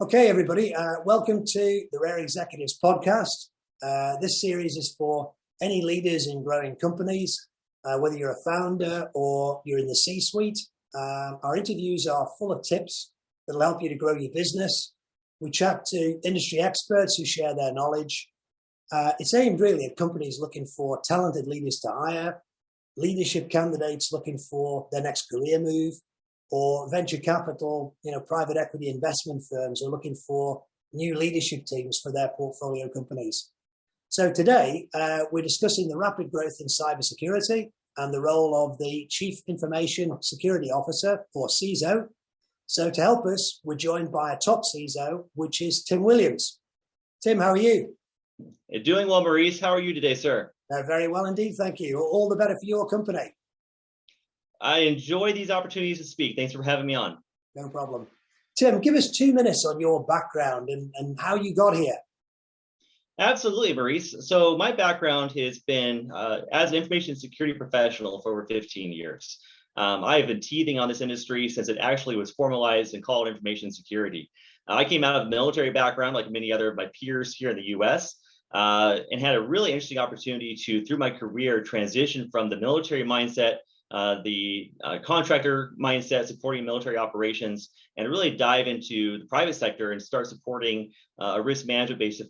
Okay, everybody, welcome to the Rare Executives podcast. This series is for any leaders in growing companies, whether you're a founder or you're in the C-suite. Our interviews are full of tips that will help you to grow your business. We chat to industry experts who share their knowledge. It's aimed really at companies looking for talented leaders to hire, leadership candidates looking for their next career move, or venture capital, private equity investment firms are looking for new leadership teams for their portfolio companies. So today, we're discussing the rapid growth in cybersecurity and the role of the Chief Information Security Officer, or CISO. So to help us, we're joined by a top CISO, which is Tim Williams. Tim, how are you? Doing well, Maurice. How are you today, sir? Very well indeed, thank you. All the better for your company. I enjoy these opportunities to speak. Thanks for having me on. No problem. Tim, give us 2 minutes on your background and how you got here. Absolutely, Maurice. So my background has been as an information security professional for over 15 years. I have been teething on this industry since it actually was formalized and called information security. I came out of a military background like many other of my peers here in the US and had a really interesting opportunity to, through my career, transition from the military mindset, the contractor mindset, supporting military operations, and really dive into the private sector and start supporting a risk management based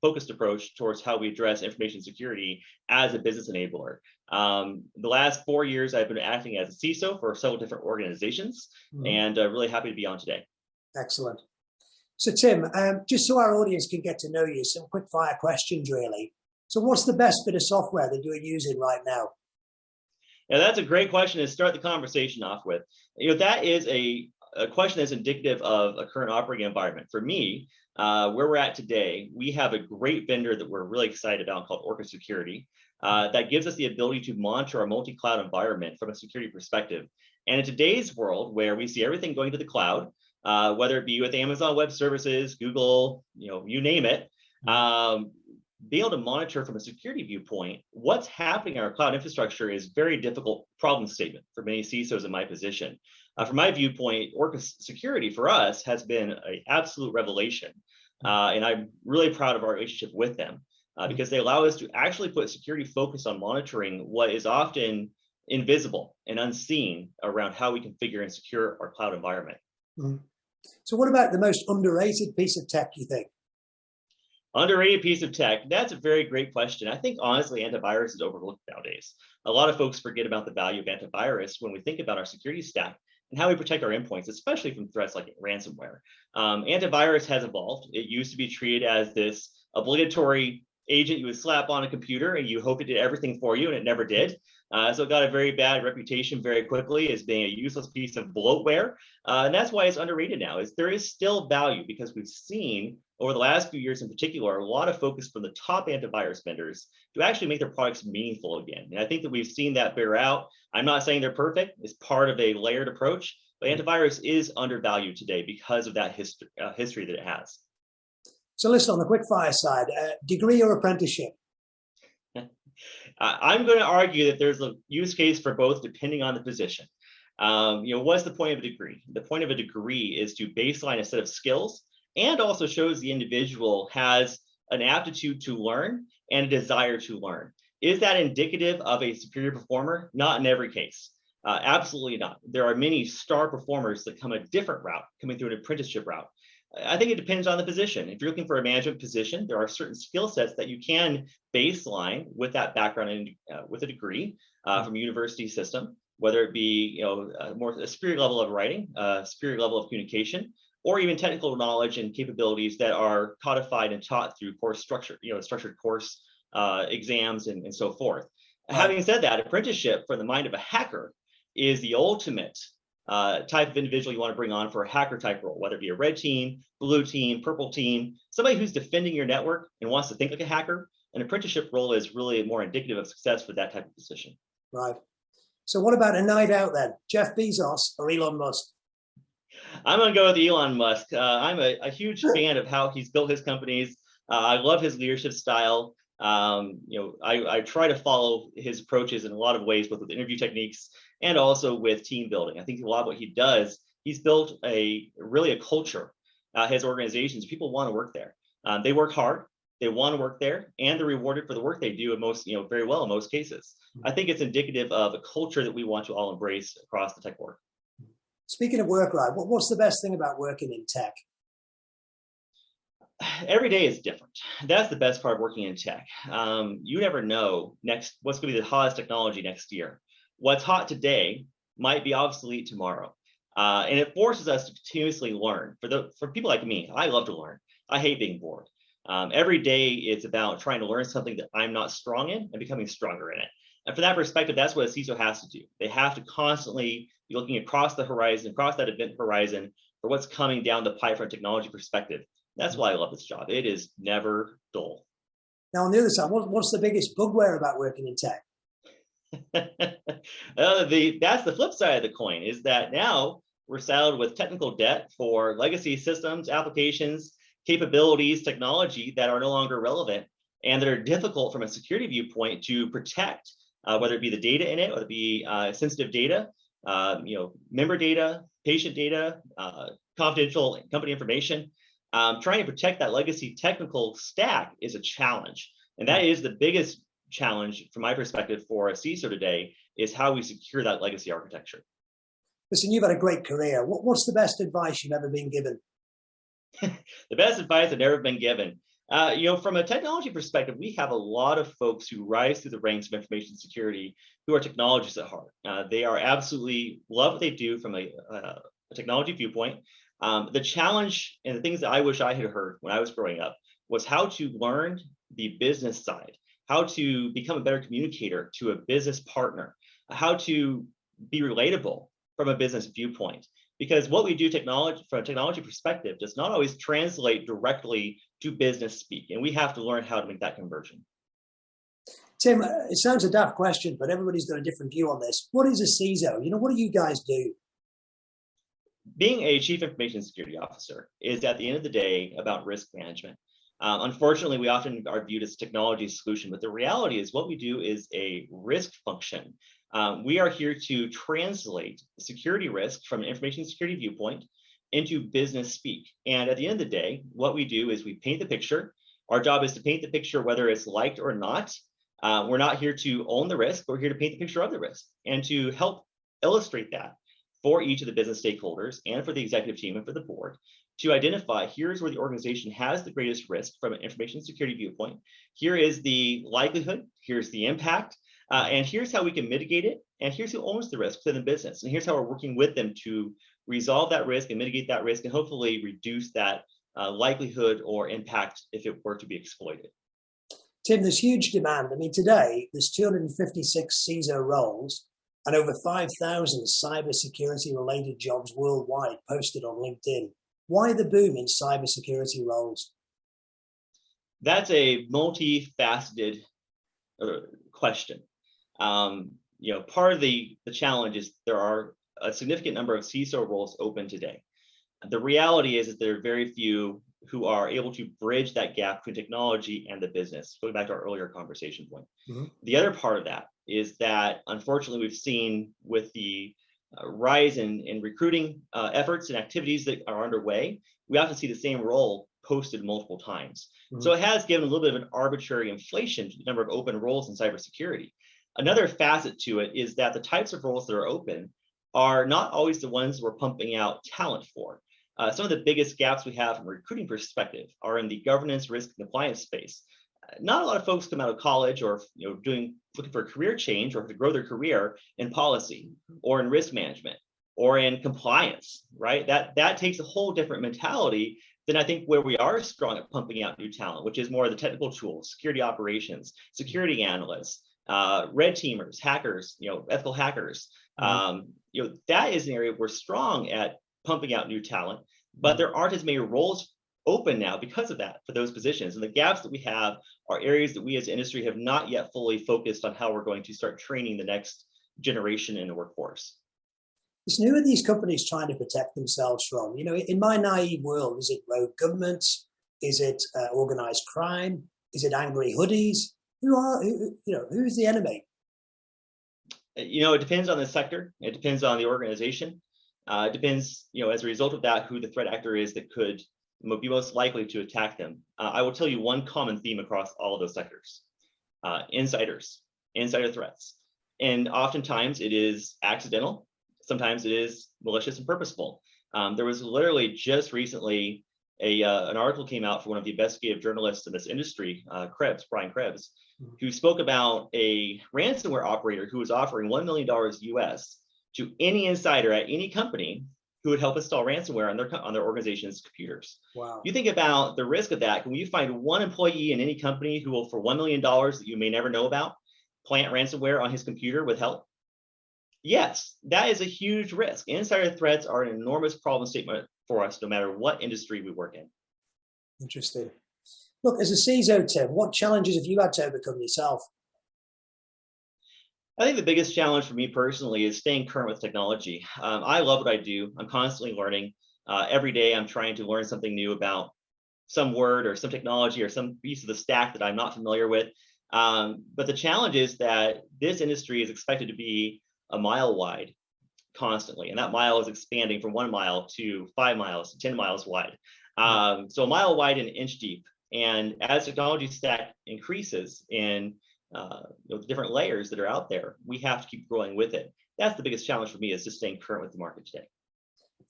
focused approach towards how we address information security as a business enabler. The last 4 years, I've been acting as a CISO for several different organizations, and really happy to be on today. Excellent. So Tim, just so our audience can get to know you, some quick fire questions really. So what's the best bit of software that you're using right now? Now, that's a great question to start the conversation off with. That is a question that's indicative of a current operating environment. For me, where we're at today, we have a great vendor that we're really excited about called Orca Security that gives us the ability to monitor our multi-cloud environment from a security perspective. And in today's world, where we see everything going to the cloud, whether it be with Amazon Web Services, Google, you name it, being able to monitor from a security viewpoint what's happening in our cloud infrastructure is a very difficult problem statement for many CISOs in my position. From my viewpoint, Orca Security for us has been an absolute revelation. And I'm really proud of our relationship with them because they allow us to actually put security focus on monitoring what is often invisible and unseen around how we configure and secure our cloud environment. So what about the most underrated piece of tech, you think? Underrated piece of tech? That's a very great question. I think, honestly, antivirus is overlooked nowadays. A lot of folks forget about the value of antivirus when we think about our security stack and how we protect our endpoints, especially from threats like ransomware. Antivirus has evolved. It used to be treated as this obligatory agent you would slap on a computer and you hope it did everything for you, and it never did. So it got a very bad reputation very quickly as being a useless piece of bloatware. And that's why it's underrated now, is there is still value because we've seen over the last few years in particular, a lot of focus from the top antivirus vendors to actually make their products meaningful again. And I think that we've seen that bear out. I'm not saying they're perfect. It's part of a layered approach, but antivirus is undervalued today because of that history that it has. So listen, on the quick fire side, degree or apprenticeship? I'm going to argue that there's a use case for both depending on the position. What's the point of a degree? The point of a degree is to baseline a set of skills and also shows the individual has an aptitude to learn and a desire to learn. Is that indicative of a superior performer? Not in every case. Absolutely not. There are many star performers that come a different route, coming through an apprenticeship route. I think it depends on the position. If you're looking for a management position, there are certain skill sets that you can baseline with that background and with a degree from a university system, whether it be a superior level of writing, a superior level of communication, or even technical knowledge and capabilities that are codified and taught through course structure, structured course exams and so forth. Right. Having said that, apprenticeship for the mind of a hacker is the ultimate type of individual you want to bring on for a hacker type role, whether it be a red team, blue team, purple team, somebody who's defending your network and wants to think like a hacker. An apprenticeship role is really more indicative of success for that type of position. Right. So what about a night out then? Jeff Bezos or Elon Musk? I'm going to go with Elon Musk. I'm a huge fan of how he's built his companies. I love his leadership style. I try to follow his approaches in a lot of ways, both with interview techniques and also with team building. I think a lot of what he does, he's built really a culture his organizations, people want to work there. They work hard, they want to work there, and they're rewarded for the work they do in most, very well in most cases. I think it's indicative of a culture that we want to all embrace across the tech world. Speaking of work, right, what's the best thing about working in tech? Every day is different. That's the best part of working in tech. You never know what's going to be the hottest technology next year. What's hot today might be obsolete tomorrow. And it forces us to continuously learn. For people like me, I love to learn. I hate being bored. Every day it's about trying to learn something that I'm not strong in and becoming stronger in it. And from that perspective, that's what a CISO has to do. They have to constantly be looking across the horizon, across that event horizon, for what's coming down the pipe from a technology perspective. That's why I love this job. It is never dull. Now, on the other side, what's the biggest bugbear about working in tech? That's the flip side of the coin, is that now we're saddled with technical debt for legacy systems, applications, capabilities, technology that are no longer relevant and that are difficult from a security viewpoint to protect, whether it be the data in it, whether it be sensitive data, member data, patient data, confidential company information. Trying to protect that legacy technical stack is a challenge. And that is the biggest challenge from my perspective for a CISO today, is how we secure that legacy architecture. Listen, you've had a great career. What's the best advice you've ever been given? The best advice I've ever been given. From a technology perspective, we have a lot of folks who rise through the ranks of information security who are technologists at heart. They are absolutely love what they do from a technology viewpoint. The challenge and the things that I wish I had heard when I was growing up was how to learn the business side, how to become a better communicator to a business partner, how to be relatable from a business viewpoint. Because what we do from a technology perspective does not always translate directly to business speak, and we have to learn how to make that conversion. Tim, it sounds a daft question, but everybody's got a different view on this. What is a CISO? What do you guys do? Being a chief information security officer is, at the end of the day, about risk management. Unfortunately, we often are viewed as a technology solution, but the reality is what we do is a risk function. We are here to translate security risk from an information security viewpoint into business speak. And at the end of the day, what we do is we paint the picture. Our job is to paint the picture whether it's liked or not. We're not here to own the risk, we're here to paint the picture of the risk and to help illustrate that for each of the business stakeholders and for the executive team and for the board, to identify here's where the organization has the greatest risk from an information security viewpoint. Here is the likelihood, here's the impact, and here's how we can mitigate it, and here's who owns the risk within the business, and here's how we're working with them to resolve that risk and mitigate that risk and hopefully reduce that likelihood or impact if it were to be exploited. Tim, there's huge demand. Today there's 256 CISO roles and over 5,000 cybersecurity related jobs worldwide posted on LinkedIn. Why the boom in cybersecurity roles? That's a multifaceted question. Part of the challenge is there are a significant number of CISO roles open today. The reality is that there are very few who are able to bridge that gap between technology and the business, going back to our earlier conversation point. Mm-hmm. The other part of that is that, unfortunately, we've seen with the rise in recruiting efforts and activities that are underway, we often see the same role posted multiple times. Mm-hmm. So it has given a little bit of an arbitrary inflation to the number of open roles in cybersecurity. Another facet to it is that the types of roles that are open are not always the ones we're pumping out talent for. Some of the biggest gaps we have from a recruiting perspective are in the governance, risk, and compliance space. Not a lot of folks come out of college or looking for a career change or to grow their career in policy or in risk management or in compliance, right? That takes a whole different mentality than I think where we are strong at pumping out new talent, which is more of the technical tools, security operations, security analysts, red teamers, hackers, ethical hackers. Mm-hmm. That is an area we're strong at pumping out new talent, but there aren't as many roles open now because of that for those positions. And the gaps that we have are areas that we as industry have not yet fully focused on how we're going to start training the next generation in the workforce. Listen, who are these companies trying to protect themselves from? In my naive world, is it rogue governments? Is it organized crime? Is it angry hoodies? Who's the enemy? It depends on the sector. It depends on the organization. It depends, as a result of that, who the threat actor is that could be most likely to attack them. I will tell you one common theme across all of those sectors: insider threats. And oftentimes it is accidental. Sometimes it is malicious and purposeful. There was literally just recently an article came out for one of the investigative journalists in this industry, Brian Krebs, who spoke about a ransomware operator who was offering $1 million US to any insider at any company who would help install ransomware on their organization's computers. Wow. You think about the risk of that. Can you find one employee in any company who will, for $1 million that you may never know about, plant ransomware on his computer with help? Yes, that is a huge risk. Insider threats are an enormous problem statement for us, no matter what industry we work in. Interesting. Look, as a CISO, Tim, what challenges have you had to overcome yourself? I think the biggest challenge for me personally is staying current with technology. I love what I do. I'm constantly learning. Every day I'm trying to learn something new about some word or some technology or some piece of the stack that I'm not familiar with. But the challenge is that this industry is expected to be a mile wide constantly, and that mile is expanding from 1 mile to 5 miles to 10 miles wide. So a mile wide and an inch deep. And as technology stack increases in the different layers that are out there, we have to keep growing with it. That's the biggest challenge for me, is just staying current with the market today.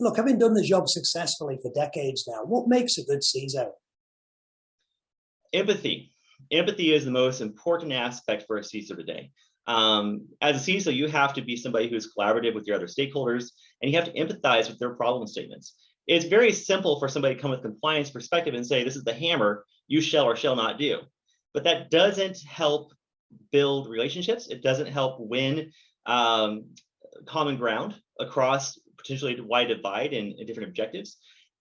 Look, having done the job successfully for decades now, what makes a good CISO? Empathy. Empathy is the most important aspect for a CISO today. As a CISO, you have to be somebody who's collaborative with your other stakeholders, and you have to empathize with their problem statements. It's very simple for somebody to come with compliance perspective and say, this is the hammer you shall or shall not do. But that doesn't help build relationships. It doesn't help win common ground across potentially a wide divide and different objectives.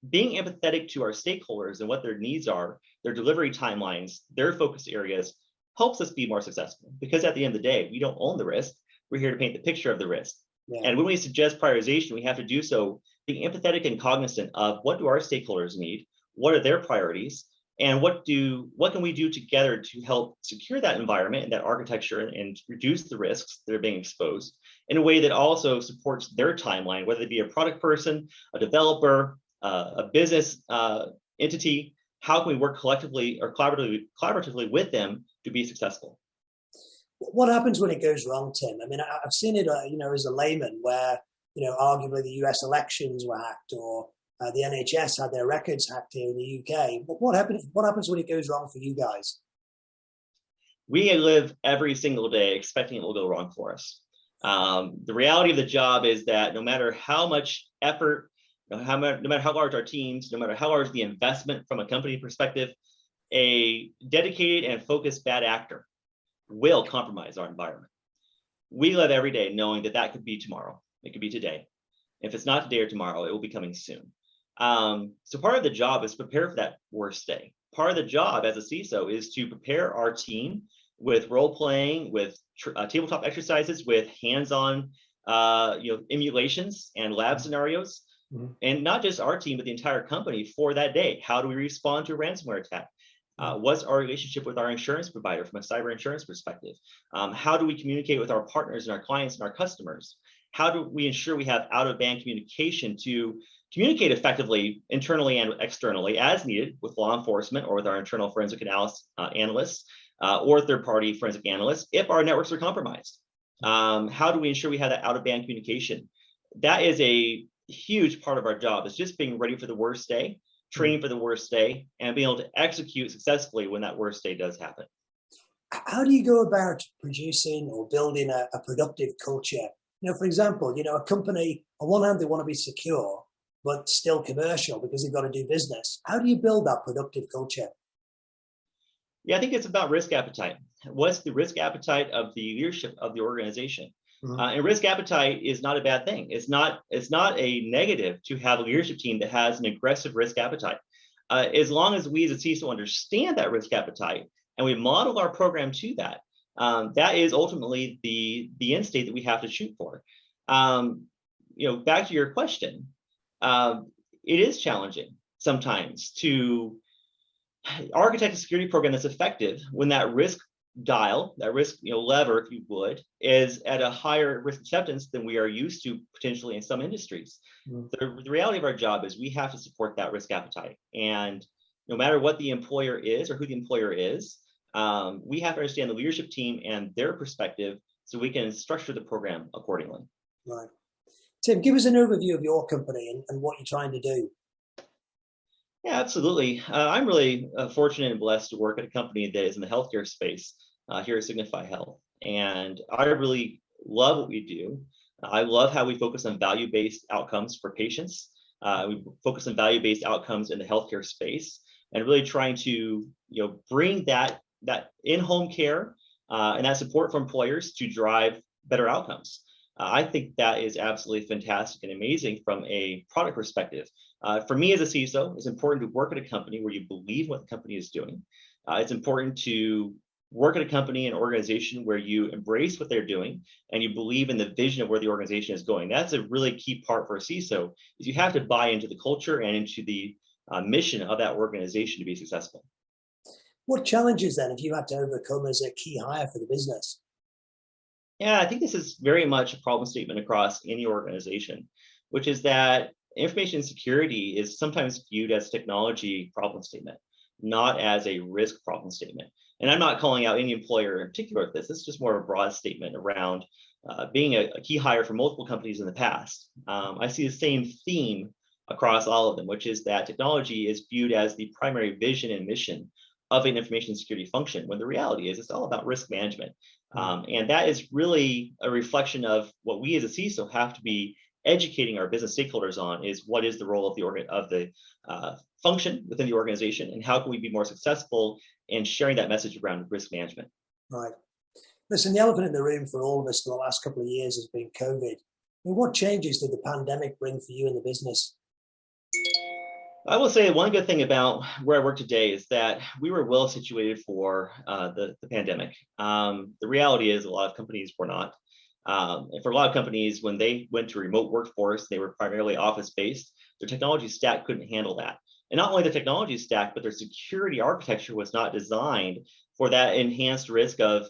Being empathetic to our stakeholders and what their needs are, their delivery timelines, their focus areas, helps us be more successful. Because at the end of the day, we don't own the risk. We're here to paint the picture of the risk. Yeah. And when we suggest prioritization, we have to do so being empathetic and cognizant of what do our stakeholders need, what are their priorities, and what can we do together to help secure that environment and that architecture and reduce the risks that are being exposed in a way that also supports their timeline, whether it be a product person, a developer, a business entity. How can we work collectively or collaboratively with them to be successful? What happens when it goes wrong, Tim? I mean, I've seen it, as a layman, where, arguably the US elections were hacked, or the NHS had their records hacked here in the UK. But what happens when it goes wrong for you guys? We live every single day expecting it will go wrong for us. The reality of the job is that no matter how much effort, no matter how large our teams, no matter how large the investment from a company perspective, a dedicated and focused bad actor will compromise our environment. We live every day knowing that could be tomorrow. It could be today. If it's not today or tomorrow, it will be coming soon. So part of the job is prepare for that worst day. Part of the job as a CISO is to prepare our team with role playing, with tabletop exercises, with hands-on emulations and lab scenarios. And not just our team, but the entire company for that day. How do we respond to a ransomware attack? What's our relationship with our insurance provider from a cyber insurance perspective? How do we communicate with our partners and our clients and our customers? How do we ensure we have out-of-band communication to communicate effectively internally and externally as needed with law enforcement or with our internal forensic analysts or third-party forensic analysts if our networks are compromised? How do we ensure we have that out-of-band communication? That is a huge part of our job, is just being ready for the worst day, training for the worst day, and being able to execute successfully when that worst day does happen. How do you go about producing or building a productive culture? For example, a company, on one hand, they want to be secure, but still commercial because they've got to do business. How do you build that productive culture? Yeah, I think it's about risk appetite. What's the risk appetite of the leadership of the organization? And risk appetite is not a bad thing. It's not a negative to have a leadership team that has an aggressive risk appetite. As long as we as a CISO understand that risk appetite and we model our program to that, that is ultimately the end state that we have to shoot for. Back to your question, it is challenging sometimes to architect a security program that's effective when that risk dial, that risk lever, if you would, is at a higher risk acceptance than we are used to potentially in some industries. The reality of our job is we have to support that risk appetite. And no matter what the employer is or who the employer is, we have to understand the leadership team and their perspective so we can structure the program accordingly. Right. Tim, give us an overview of your company and what you're trying to do. Yeah, absolutely. I'm really fortunate and blessed to work at a company that is in the healthcare space here at Signify Health. And I really love what we do. I love how we focus on value-based outcomes for patients. We focus on value-based outcomes in the healthcare space and really trying to bring that in-home care and that support for employers to drive better outcomes. I think that is absolutely fantastic and amazing from a product perspective. For me as a CISO, it's important to work at a company where you believe what the company is doing. It's important to work at a company and organization where you embrace what they're doing and you believe in the vision of where the organization is going. That's a really key part for a CISO, is you have to buy into the culture and into the mission of that organization to be successful. What challenges then have you had to overcome as a key hire for the business? Yeah, I think this is very much a problem statement across any organization, which is that information security is sometimes viewed as a technology problem statement, not as a risk problem statement. And I'm not calling out any employer in particular with this. This is just more of a broad statement around being a key hire for multiple companies in the past. I see the same theme across all of them, which is that technology is viewed as the primary vision and mission of an information security function, when the reality is it's all about risk management. And that is really a reflection of what we as a CISO have to be educating our business stakeholders on, is what is the role of the function within the organization, and how can we be more successful in sharing that message around risk management. Right. Listen, the elephant in the room for all of us for the last couple of years has been COVID. I mean, what changes did the pandemic bring for you in the business? I will say one good thing about where I work today is that we were well situated for the pandemic. The reality is a lot of companies were not. And for a lot of companies, when they went to remote workforce, they were primarily office-based. Their technology stack couldn't handle that. And not only the technology stack, but their security architecture was not designed for that enhanced risk of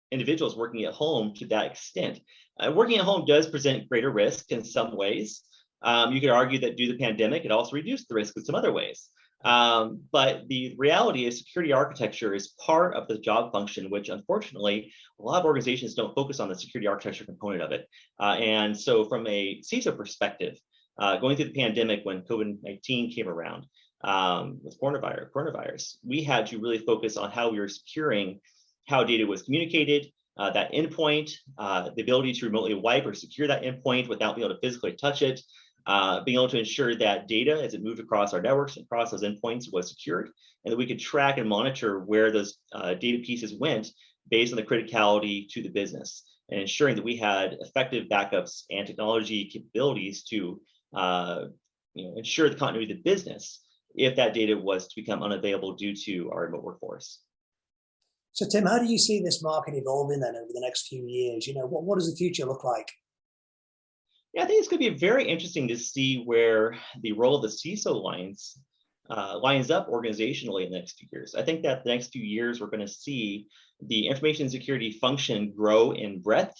individuals working at home to that extent. Working at home does present greater risk in some ways. You could argue that due to the pandemic, it also reduced the risk in some other ways. But the reality is security architecture is part of the job function, which unfortunately, a lot of organizations don't focus on the security architecture component of it. And so from a CISO perspective, going through the pandemic when COVID-19 came around with coronavirus, we had to really focus on how we were securing how data was communicated, that endpoint, the ability to remotely wipe or secure that endpoint without being able to physically touch it, being able to ensure that data as it moved across our networks and across those endpoints was secured, and that we could track and monitor where those data pieces went based on the criticality to the business, and ensuring that we had effective backups and technology capabilities to ensure the continuity of the business if that data was to become unavailable due to our remote workforce. So Tim, how do you see this market evolving then over the next few years? What does the future look like? Yeah, I think it's going to be very interesting to see where the role of the CISO lines up organizationally in the next few years. I think that the next few years, we're going to see the information security function grow in breadth,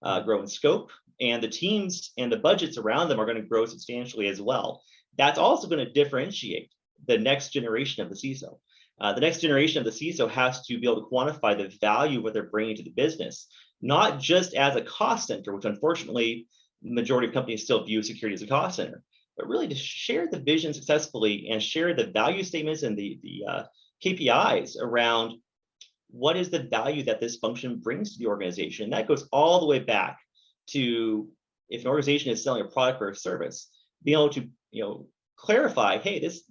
grow in scope, and the teams and the budgets around them are going to grow substantially as well. That's also going to differentiate the next generation of the CISO. The next generation of the CISO has to be able to quantify the value of what they're bringing to the business, not just as a cost center, which unfortunately, the majority of companies still view security as a cost center, but really to share the vision successfully and share the value statements and the KPIs around what is the value that this function brings to the organization. And that goes all the way back to if an organization is selling a product or a service, being able to clarify, hey, this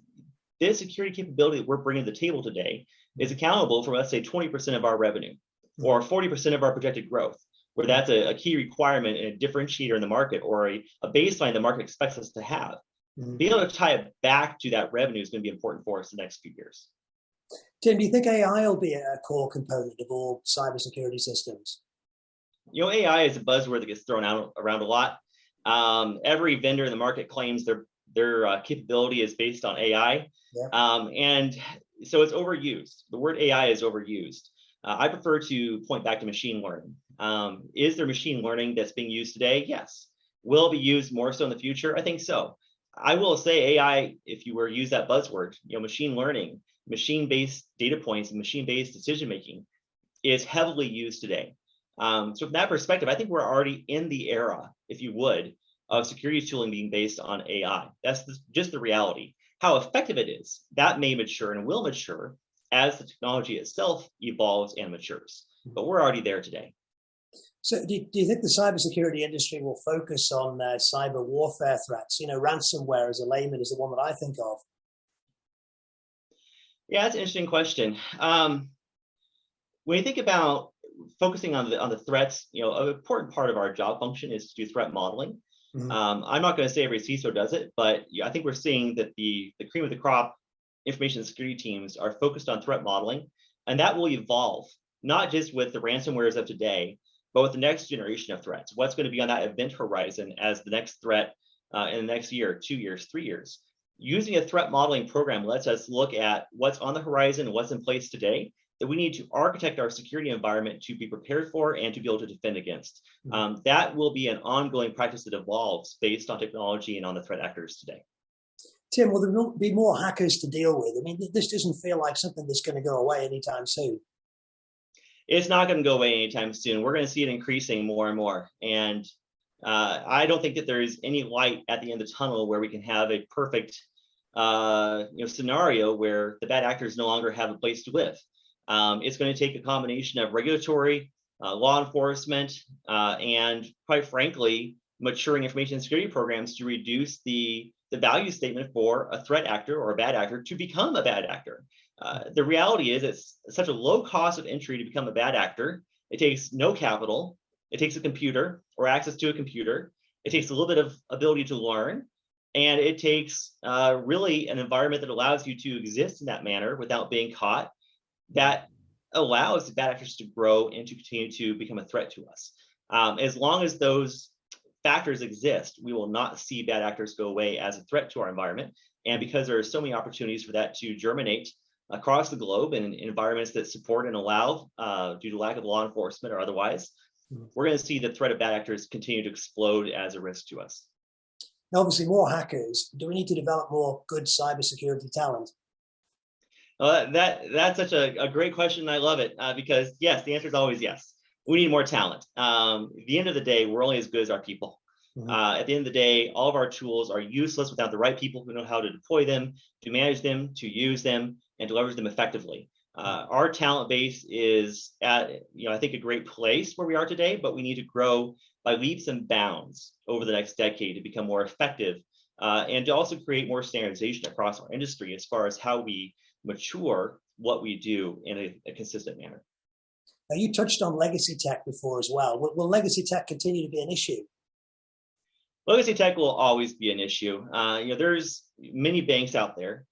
security capability that we're bringing to the table today is accountable for, let's say, 20% of our revenue or 40% of our projected growth, where that's a key requirement and a differentiator in the market, or a baseline the market expects us to have. Being able to tie it back to that revenue is going to be important for us the next few years. Tim, do you think AI will be a core component of all cybersecurity systems? AI is a buzzword that gets thrown around a lot. Every vendor in the market claims their capability is based on AI. Yeah. And so it's overused. The word AI is overused. I prefer to point back to machine learning. Is there machine learning that's being used today? Yes. Will it be used more so in the future? I think so. I will say AI, if you were to use that buzzword, machine learning, machine-based data points, and machine-based decision-making is heavily used today. So from that perspective, I think we're already in the era, if you would, of security tooling being based on AI. That's just the reality. How effective it is, that may mature and will mature as the technology itself evolves and matures. But we're already there today. So do you think the cybersecurity industry will focus on cyber warfare threats? Ransomware as a layman is the one that I think of. Yeah, that's an interesting question. When you think about focusing on the threats, an important part of our job function is to do threat modeling. Mm-hmm. I'm not going to say every CISO does it, but I think we're seeing that the cream of the crop information security teams are focused on threat modeling, and that will evolve, not just with the ransomwares of today, but with the next generation of threats. What's going to be on that event horizon as the next threat in the next year, 2 years, 3 years? Using a threat modeling program lets us look at what's on the horizon, what's in place today, that we need to architect our security environment to be prepared for and to be able to defend against. That will be an ongoing practice that evolves based on technology and on the threat actors today. Tim, will there be more hackers to deal with? I mean, this doesn't feel like something that's going to go away anytime soon. It's not going to go away anytime soon. We're going to see it increasing more and more. And I don't think that there is any light at the end of the tunnel where we can have a perfect scenario where the bad actors no longer have a place to live. It's going to take a combination of regulatory, law enforcement, and quite frankly, maturing information security programs to reduce the value statement for a threat actor or a bad actor to become a bad actor. The reality is it's such a low cost of entry to become a bad actor. It takes no capital. It takes a computer or access to a computer. It takes a little bit of ability to learn. And it takes really an environment that allows you to exist in that manner without being caught, that allows the bad actors to grow and to continue to become a threat to us. As long as those factors exist, we will not see bad actors go away as a threat to our environment. And because there are so many opportunities for that to germinate across the globe in environments that support and allow due to lack of law enforcement or otherwise, we're going to see the threat of bad actors continue to explode as a risk to us. Now, obviously, more hackers. Do we need to develop more good cybersecurity talent? That's such a great question. I love it because yes, the answer is always yes. We need more talent. At the end of the day, we're only as good as our people. At the end of the day, all of our tools are useless without the right people who know how to deploy them, to manage them, to use them, and to leverage them effectively. Our talent base is at, I think, a great place where we are today, but we need to grow by leaps and bounds over the next decade to become more effective and to also create more standardization across our industry as far as how we mature what we do in a consistent manner. Now, you touched on legacy tech before as well. Will legacy tech continue to be an issue? Legacy tech will always be an issue. There's many banks out there,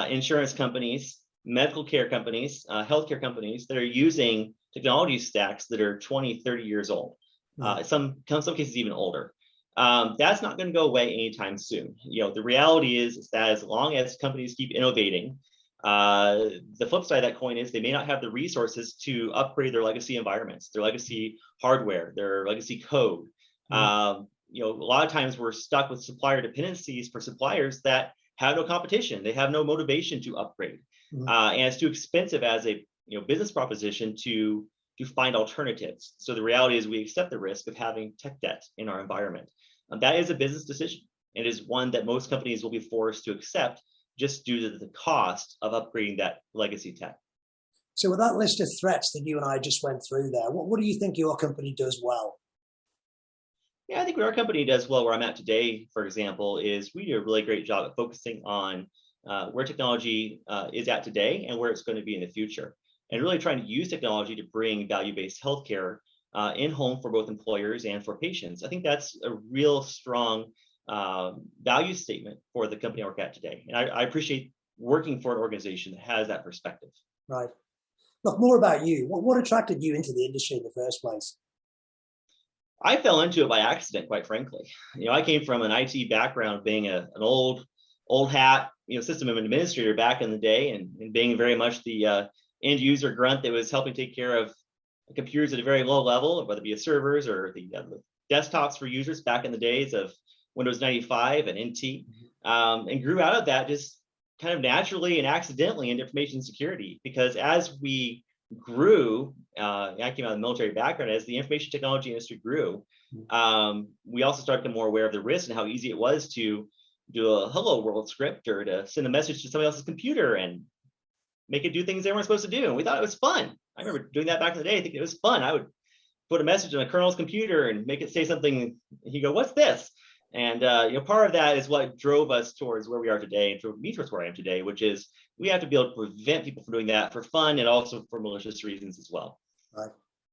insurance companies, medical care companies, healthcare companies that are using technology stacks that are 20, 30 years old. Some cases even older. That's not going to go away anytime soon. The reality is that as long as companies keep innovating, the flip side of that coin is they may not have the resources to upgrade their legacy environments, their legacy hardware, their legacy code. A lot of times we're stuck with supplier dependencies for suppliers that have no competition. They have no motivation to upgrade. And it's too expensive as a business proposition to find alternatives. So the reality is we accept the risk of having tech debt in our environment. That is a business decision. It is one that most companies will be forced to accept just due to the cost of upgrading that legacy tech. So with that list of threats that you and I just went through there, what do you think your company does well? Yeah, I think what our company does well, where I'm at today, for example, is we do a really great job at focusing on where technology is at today and where it's going to be in the future, and really trying to use technology to bring value-based healthcare in home for both employers and for patients. I think that's a real strong value statement for the company I work at today. And I appreciate working for an organization that has that perspective. Right. Look, more about you. What attracted you into the industry in the first place? I fell into it by accident, quite frankly. I came from an IT background, being an old hat, system administrator back in the day, and being very much the end user grunt that was helping take care of computers at a very low level, whether it be servers or the desktops for users back in the days of Windows 95 and NT, and grew out of that just kind of naturally and accidentally into information security. Because as we grew, I came out of the military background, as the information technology industry grew, we also started to become more aware of the risks and how easy it was to do a hello world script or to send a message to somebody else's computer and make it do things they weren't supposed to do. And we thought it was fun. I remember doing that back in the day, thinking it was fun. I would put a message on a colonel's computer and make it say something. He'd go, "What's this?" And part of that is what drove us towards where we are today, and drove me towards where I am today, which is we have to be able to prevent people from doing that for fun and also for malicious reasons as well. Right.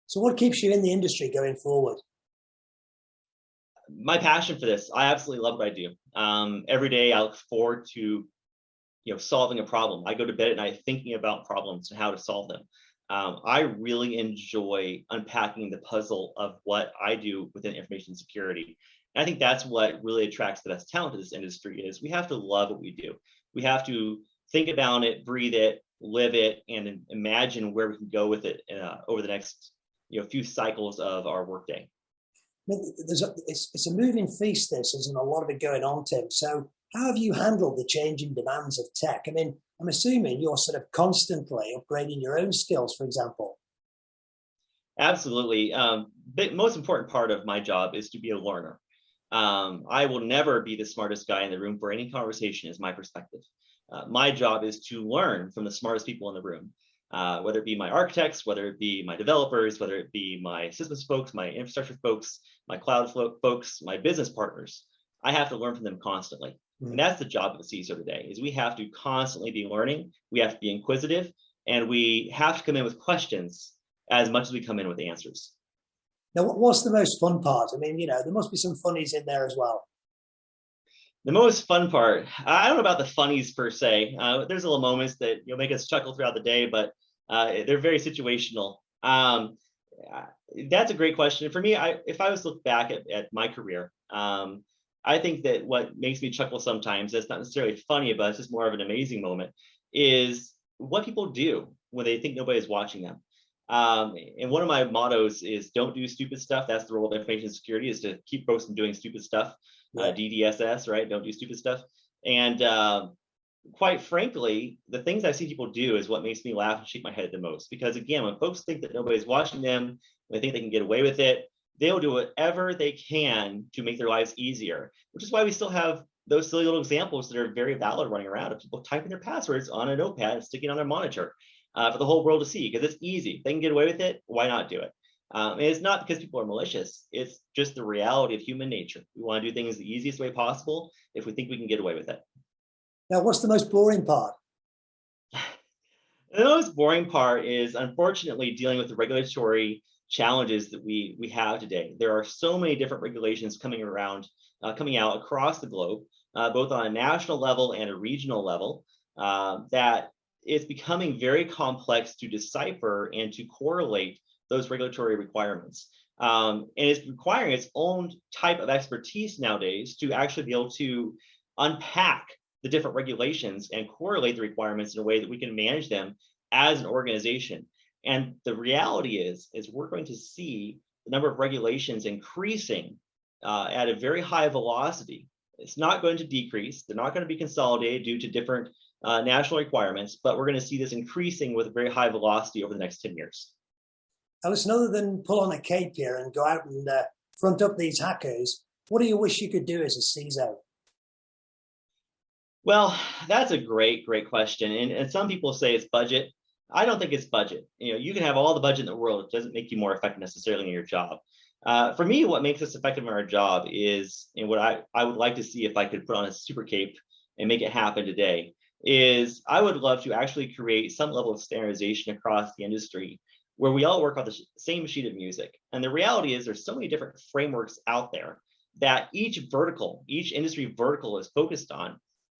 So what keeps you in the industry going forward? My passion for this. I absolutely love what I do. Every day I look forward to solving a problem. I go to bed at night thinking about problems and how to solve them. I really enjoy unpacking the puzzle of what I do within information security. And I think that's what really attracts the best talent to this industry is we have to love what we do. We have to think about it, breathe it, live it, and imagine where we can go with it over the next few cycles of our workday. It's a moving feast, this, isn't a lot of it going on, Tim. So how have you handled the changing demands of tech? I mean, I'm assuming you're sort of constantly upgrading your own skills, for example. Absolutely. The most important part of my job is to be a learner. I will never be the smartest guy in the room for any conversation, is my perspective. My job is to learn from the smartest people in the room, whether it be my architects, whether it be my developers, whether it be my systems folks, my infrastructure folks, my cloud folks, my business partners. I have to learn from them constantly. And that's the job of a CISO today, is we have to constantly be learning, we have to be inquisitive, and we have to come in with questions as much as we come in with answers. Now, what's the most fun part? I mean, there must be some funnies in there as well. The most fun part, I don't know about the funnies per se. There's little moments that make us chuckle throughout the day, but they're very situational. That's a great question. For me, if I was to look back at my career, I think that what makes me chuckle sometimes, that's not necessarily funny, but it's just more of an amazing moment, is what people do when they think nobody's watching them. And one of my mottos is don't do stupid stuff. That's the role of information security, is to keep folks from doing stupid stuff. Yeah. DDSS, right? Don't do stupid stuff. And quite frankly, the things I see people do is what makes me laugh and shake my head the most. Because again, when folks think that nobody's watching them, when they think they can get away with it, they'll do whatever they can to make their lives easier, which is why we still have those silly little examples that are very valid running around of people typing their passwords on a notepad and sticking on their monitor for the whole world to see, because it's easy. If they can get away with it, why not do it? And it's not because people are malicious. It's just the reality of human nature. We want to do things the easiest way possible if we think we can get away with it. Now, what's the most boring part? The most boring part is, unfortunately, dealing with the regulatory challenges that we have today. There are so many different regulations coming out across the globe, both on a national level and a regional level, that it's becoming very complex to decipher and to correlate those regulatory requirements. And it's requiring its own type of expertise nowadays to actually be able to unpack the different regulations and correlate the requirements in a way that we can manage them as an organization. And the reality is we're going to see the number of regulations increasing at a very high velocity. It's not going to decrease. They're not going to be consolidated due to different national requirements, but we're going to see this increasing with a very high velocity over the next 10 years. Now, listen, other than pull on a cape here and go out and front up these hackers, what do you wish you could do as a CISO? Well, that's a great question. And some people say it's budget. I don't think it's budget. You can have all the budget in the world. It doesn't make you more effective necessarily in your job. For me, what makes us effective in our job is, and what I would like to see if I could put on a super cape and make it happen today, is I would love to actually create some level of standardization across the industry where we all work on the same sheet of music. And the reality is there's so many different frameworks out there that each industry vertical is focused on,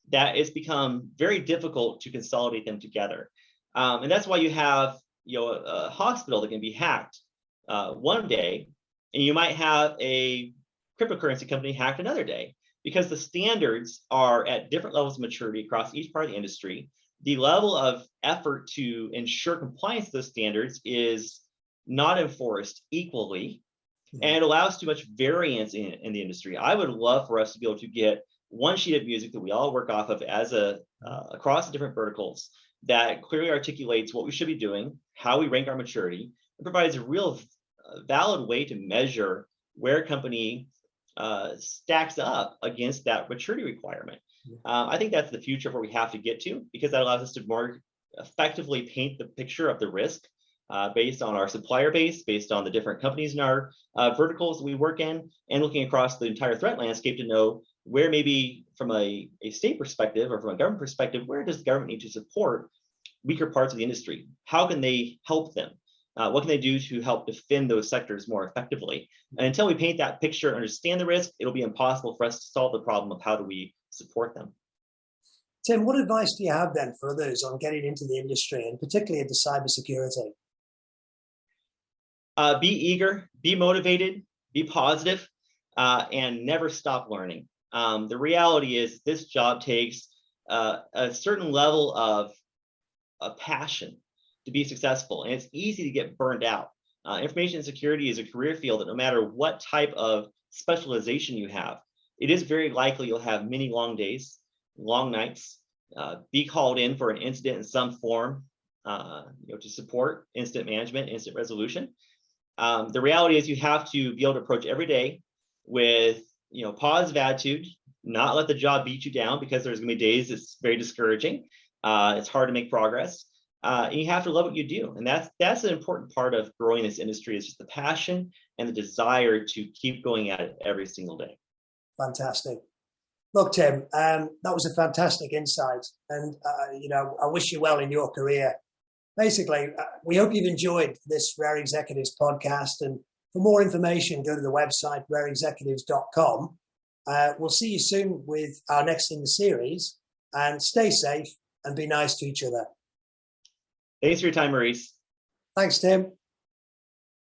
that it's become very difficult to consolidate them together. And that's why you have a hospital that can be hacked one day, and you might have a cryptocurrency company hacked another day, because the standards are at different levels of maturity across each part of the industry. the level of effort to ensure compliance to those standards is not enforced equally, and it allows too much variance in the industry. I would love for us to be able to get one sheet of music that we all work off of as across the different verticals that clearly articulates what we should be doing, how we rank our maturity, and provides a real valid way to measure where a company stacks up against that maturity requirement. I think that's the future of where we have to get to, because that allows us to more effectively paint the picture of the risk based on our supplier base, based on the different companies in our verticals that we work in, and looking across the entire threat landscape to know where maybe from a state perspective or from a government perspective, where does the government need to support weaker parts of the industry? How can they help them? What can they do to help defend those sectors more effectively? And until we paint that picture and understand the risk, it'll be impossible for us to solve the problem of how do we support them. Tim, what advice do you have then for others on getting into the industry, and particularly into cybersecurity? Be eager, be motivated, be positive, and never stop learning. The reality is this job takes a certain level of passion to be successful, and it's easy to get burned out. Information security is a career field that no matter what type of specialization you have, it is very likely you'll have many long days, long nights, be called in for an incident in some form, to support incident management, incident resolution. The reality is you have to be able to approach every day with positive attitude, not let the job beat you down, because there's going to be days it's very discouraging. It's hard to make progress. And you have to love what you do. And that's an important part of growing this industry, is just the passion and the desire to keep going at it every single day. Fantastic. Look, Tim, that was a fantastic insight. And, I wish you well in your career. Basically, we hope you've enjoyed this Rare Executives podcast. And for more information, go to the website, rareexecutives.com. We'll see you soon with our next in the series. And stay safe and be nice to each other. Thanks for your time, Maurice. Thanks, Tim.